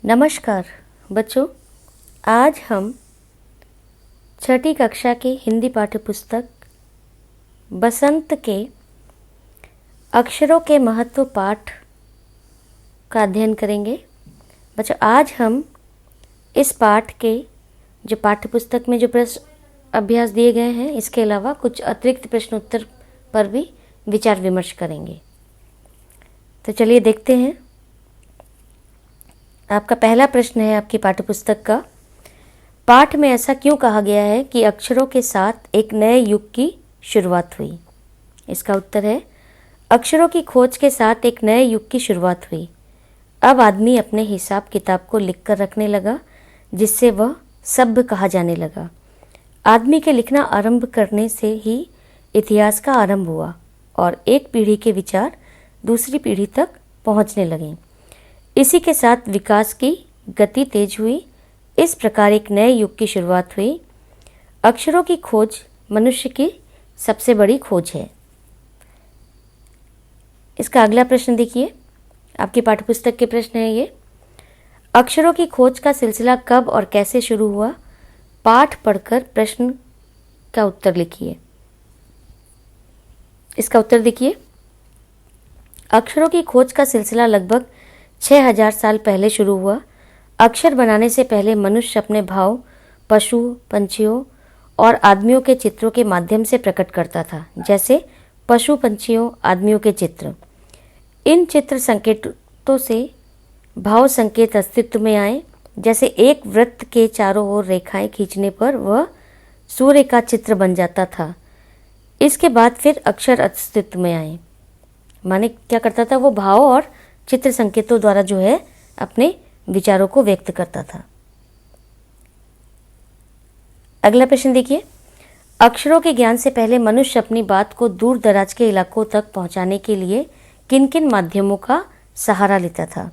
नमस्कार बच्चों, आज हम छठी कक्षा की हिंदी पाठ्यपुस्तक बसंत के अक्षरों के महत्व पाठ का अध्ययन करेंगे। बच्चों, आज हम इस पाठ के जो पाठ्यपुस्तक में जो प्रश्न अभ्यास दिए गए हैं, इसके अलावा कुछ अतिरिक्त प्रश्न उत्तर पर भी विचार विमर्श करेंगे। तो चलिए देखते हैं। आपका पहला प्रश्न है आपकी पाठ्यपुस्तक का, पाठ में ऐसा क्यों कहा गया है कि अक्षरों के साथ एक नए युग की शुरुआत हुई? इसका उत्तर है, अक्षरों की खोज के साथ एक नए युग की शुरुआत हुई। अब आदमी अपने हिसाब किताब को लिखकर रखने लगा, जिससे वह सभ्य कहा जाने लगा। आदमी के लिखना आरंभ करने से ही इतिहास का आरंभ हुआ और एक पीढ़ी के विचार दूसरी पीढ़ी तक पहुंचने लगे। इसी के साथ विकास की गति तेज हुई। इस प्रकार एक नए युग की शुरुआत हुई। अक्षरों की खोज मनुष्य की सबसे बड़ी खोज है। इसका अगला प्रश्न देखिए, आपकी पाठ्यपुस्तक के प्रश्न है ये, अक्षरों की खोज का सिलसिला कब और कैसे शुरू हुआ? पाठ पढ़कर प्रश्न का उत्तर लिखिए। इसका उत्तर देखिए, अक्षरों की खोज का सिलसिला लगभग 6000 साल पहले शुरू हुआ। अक्षर बनाने से पहले मनुष्य अपने भाव पशु, पंछियों और आदमियों के चित्रों के माध्यम से प्रकट करता था, जैसे पशु, पंछियों, आदमियों के चित्र। इन चित्र संकेतों से भाव संकेत अस्तित्व में आए, जैसे एक वृत्त के चारों ओर रेखाएं खींचने पर वह सूर्य का चित्र बन जाता था। इसके बाद फिर अक्षर अस्तित्व में आए। माने क्या करता था? वो भाव और चित्र संकेतों द्वारा जो है अपने विचारों को व्यक्त करता था। अगला प्रश्न देखिए, अक्षरों के ज्ञान से पहले मनुष्य अपनी बात को दूर दराज के इलाकों तक पहुंचाने के लिए किन किन माध्यमों का सहारा लेता था?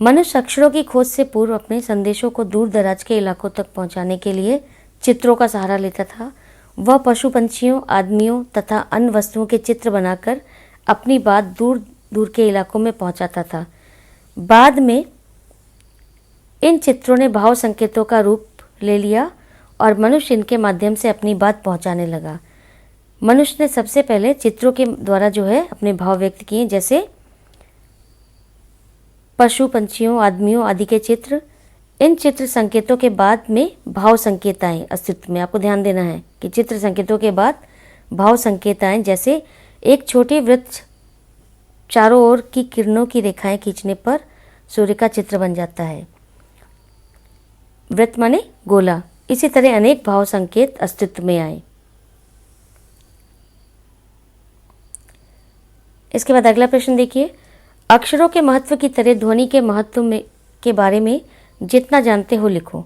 मनुष्य अक्षरों की खोज से पूर्व अपने संदेशों को दूर दराज के इलाकों तक पहुंचाने के लिए चित्रों का सहारा लेता था। वह पशु, पंछियों, आदमियों तथा अन्य वस्तुओं के चित्र बनाकर अपनी बात दूर दूर के इलाकों में पहुंचाता था। बाद में इन चित्रों ने भाव संकेतों का रूप ले लिया और मनुष्य इनके माध्यम से अपनी बात पहुंचाने लगा। मनुष्य ने सबसे पहले चित्रों के द्वारा जो है अपने भाव व्यक्त किए, जैसे पशु, पंछियों, आदमियों आदि के चित्र। इन चित्र संकेतों के बाद में भाव संकेत आए अस्तित्व में। आपको ध्यान देना है कि चित्र संकेतों के बाद भाव संकेत आए, जैसे एक छोटे वृत्त चारों ओर की किरणों की रेखाएं खींचने पर सूर्य का चित्र बन जाता है। वृत्त माने गोला। इसी तरह अनेक भाव संकेत अस्तित्व में आए। इसके बाद अगला प्रश्न देखिए, अक्षरों के महत्व की तरह ध्वनि के महत्व के बारे में जितना जानते हो लिखो।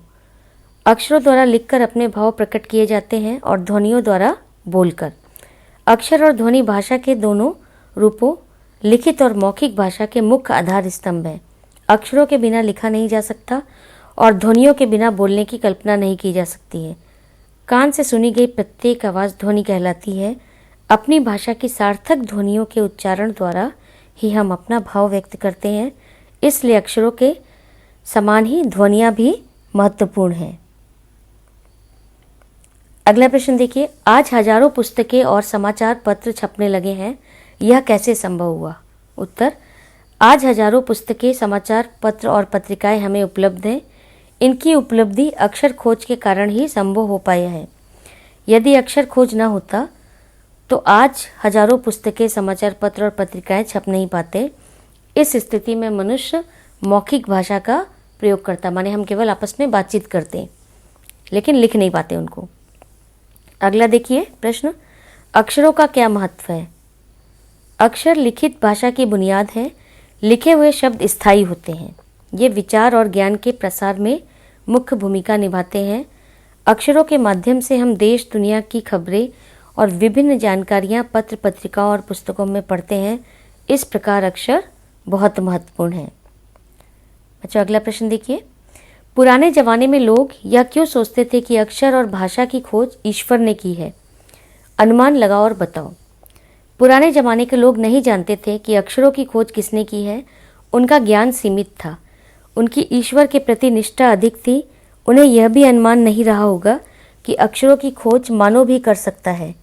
अक्षरों द्वारा लिखकर अपने भाव प्रकट किए जाते हैं और ध्वनियों द्वारा बोलकर। अक्षर और ध्वनि भाषा के दोनों रूपों, लिखित और मौखिक भाषा के मुख्य आधार स्तंभ है। अक्षरों के बिना लिखा नहीं जा सकता और ध्वनियों के बिना बोलने की कल्पना नहीं की जा सकती है। कान से सुनी गई प्रत्येक आवाज़ ध्वनि कहलाती है। अपनी भाषा की सार्थक ध्वनियों के उच्चारण द्वारा ही हम अपना भाव व्यक्त करते हैं। इसलिए अक्षरों के समान ही ध्वनियाँ भी महत्वपूर्ण हैं। अगला प्रश्न देखिए, आज हजारों पुस्तकें और समाचार पत्र छपने लगे हैं, यह कैसे संभव हुआ? उत्तर, आज हजारों पुस्तकें, समाचार पत्र और पत्रिकाएं हमें उपलब्ध हैं। इनकी उपलब्धि अक्षर खोज के कारण ही संभव हो पाया है। यदि अक्षर खोज न होता तो आज हजारों पुस्तकें, समाचार पत्र और पत्रिकाएं छप नहीं पाते। इस स्थिति में मनुष्य मौखिक भाषा का प्रयोग करता, माने हम केवल आपस में बातचीत करते लेकिन लिख नहीं पाते उनको। अगला देखिए प्रश्न, अक्षरों का क्या महत्व है? अक्षर लिखित भाषा की बुनियाद है। लिखे हुए शब्द स्थायी होते हैं। ये विचार और ज्ञान के प्रसार में मुख्य भूमिका निभाते हैं। अक्षरों के माध्यम से हम देश दुनिया की खबरें और विभिन्न जानकारियाँ पत्र, पत्रिकाओं और पुस्तकों में पढ़ते हैं। इस प्रकार अक्षर बहुत महत्वपूर्ण है। अच्छा, अगला प्रश्न देखिए, पुराने जमाने में लोग यह क्यों सोचते थे कि अक्षर और भाषा की खोज ईश्वर ने की है? अनुमान लगाओ और बताओ। पुराने जमाने के लोग नहीं जानते थे कि अक्षरों की खोज किसने की है। उनका ज्ञान सीमित था। उनकी ईश्वर के प्रति निष्ठा अधिक थी। उन्हें यह भी अनुमान नहीं रहा होगा कि अक्षरों की खोज मानव भी कर सकता है।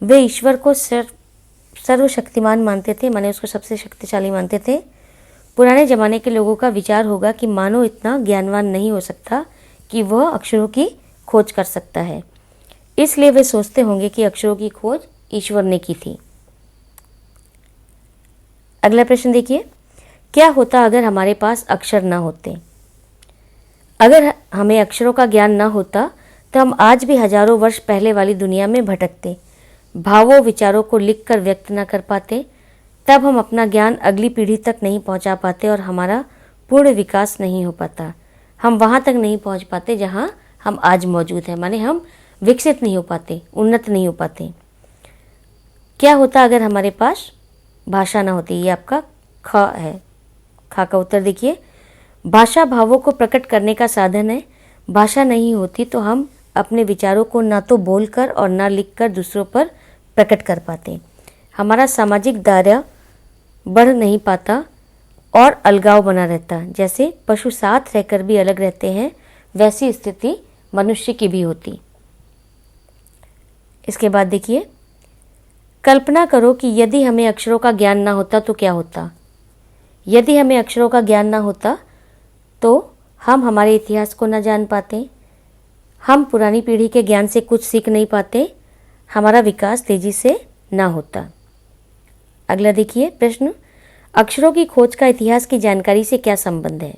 वे ईश्वर को सर्वशक्तिमान मानते थे, माने उसको सबसे शक्तिशाली मानते थे। पुराने ज़माने के लोगों का विचार होगा कि मानव इतना ज्ञानवान नहीं हो सकता कि वह अक्षरों की खोज कर सकता है, इसलिए वे सोचते होंगे कि अक्षरों की खोज ईश्वर ने की थी। अगला प्रश्न देखिए, क्या होता अगर हमारे पास अक्षर न होते? अगर हमें अक्षरों का ज्ञान न होता तो हम आज भी हजारों वर्ष पहले वाली दुनिया में भटकते, भावों विचारों को लिखकर व्यक्त न कर पाते। तब हम अपना ज्ञान अगली पीढ़ी तक नहीं पहुंचा पाते और हमारा पूर्ण विकास नहीं हो पाता। हम वहां तक नहीं पहुंच पाते जहां हम आज मौजूद हैं, माने हम विकसित नहीं हो पाते, उन्नत नहीं हो पाते। क्या होता अगर हमारे पास भाषा न होती? ये आपका ख है। खा का उत्तर देखिए, भाषा भावों को प्रकट करने का साधन है। भाषा नहीं होती तो हम अपने विचारों को ना तो बोलकर और ना लिखकर दूसरों पर प्रकट कर पाते। हमारा सामाजिक दायरा बढ़ नहीं पाता और अलगाव बना रहता। जैसे पशु साथ रहकर भी अलग रहते हैं, वैसी स्थिति मनुष्य की भी होती। इसके बाद देखिए, कल्पना करो कि यदि हमें अक्षरों का ज्ञान ना होता तो क्या होता? यदि हमें अक्षरों का ज्ञान ना होता तो हम हमारे इतिहास को न जान पाते, हम पुरानी पीढ़ी के ज्ञान से कुछ सीख नहीं पाते, हमारा विकास तेजी से ना होता। अगला देखिए प्रश्न, अक्षरों की खोज का इतिहास की जानकारी से क्या संबंध है?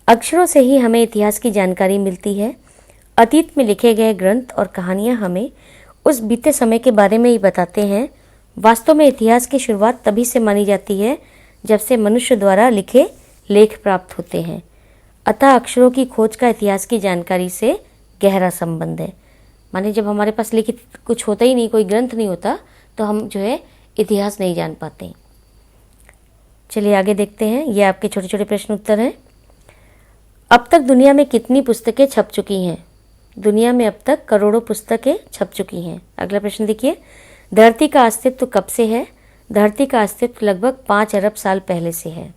अक्षरों से ही हमें इतिहास की जानकारी मिलती है। अतीत में लिखे गए ग्रंथ और कहानियाँ हमें उस बीते समय के बारे में ही बताते हैं। वास्तव में इतिहास की शुरुआत तभी से मानी जाती है जब से मनुष्य द्वारा लिखे लेख प्राप्त होते हैं। अतः अक्षरों की खोज का इतिहास की जानकारी से गहरा संबंध है। माने जब हमारे पास लिखित कुछ होता ही नहीं, कोई ग्रंथ नहीं होता, तो हम जो है इतिहास नहीं जान पाते। चलिए आगे देखते हैं, ये आपके छोटे छोटे प्रश्न उत्तर हैं। अब तक दुनिया में कितनी पुस्तकें छप चुकी हैं? दुनिया में अब तक करोड़ों पुस्तकें छप चुकी हैं। अगला प्रश्न देखिए, धरती का अस्तित्व कब से है? धरती का अस्तित्व लगभग 5 अरब साल पहले से है।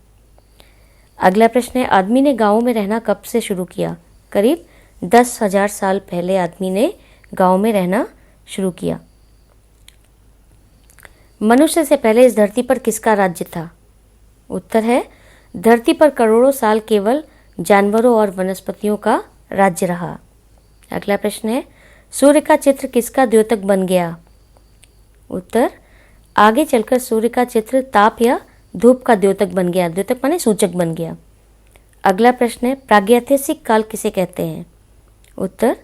अगला प्रश्न है, आदमी ने गाँव में रहना कब से शुरू किया? करीब 10,000 साल पहले आदमी ने गाँव में रहना शुरू किया। मनुष्य से पहले इस धरती पर किसका राज्य था? उत्तर है, धरती पर करोड़ों साल केवल जानवरों और वनस्पतियों का राज्य रहा। अगला प्रश्न है, सूर्य का चित्र किसका द्योतक बन गया? उत्तर, आगे चलकर सूर्य का चित्र ताप या धूप का द्योतक बन गया। द्योतक माने सूचक बन गया। अगला प्रश्न है, प्रागैतिहासिक काल किसे कहते हैं? उत्तर,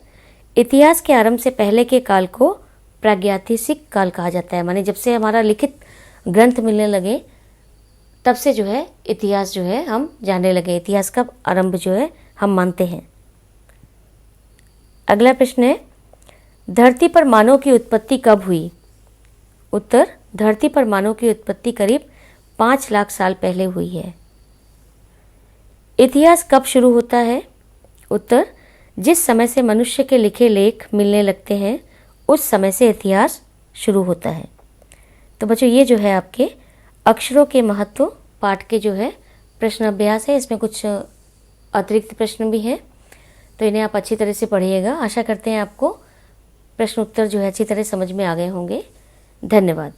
इतिहास के आरंभ से पहले के काल को प्रागैतिहासिक काल कहा जाता है। माने जब से हमारा लिखित ग्रंथ मिलने लगे तब से जो है इतिहास जो है हम जानने लगे, इतिहास का आरंभ जो है हम मानते हैं। अगला प्रश्न है, धरती पर मानव की उत्पत्ति कब हुई? उत्तर, धरती पर मानव की उत्पत्ति करीब 5 लाख साल पहले हुई है। इतिहास कब शुरू होता है? उत्तर, जिस समय से मनुष्य के लिखे लेख मिलने लगते हैं उस समय से इतिहास शुरू होता है। तो बच्चों, ये जो है आपके अक्षरों के महत्व पाठ के जो है प्रश्न अभ्यास है। इसमें कुछ अतिरिक्त प्रश्न भी हैं, तो इन्हें आप अच्छी तरह से पढ़िएगा। आशा करते हैं आपको प्रश्न उत्तर जो है अच्छी तरह समझ में आ गए होंगे। धन्यवाद।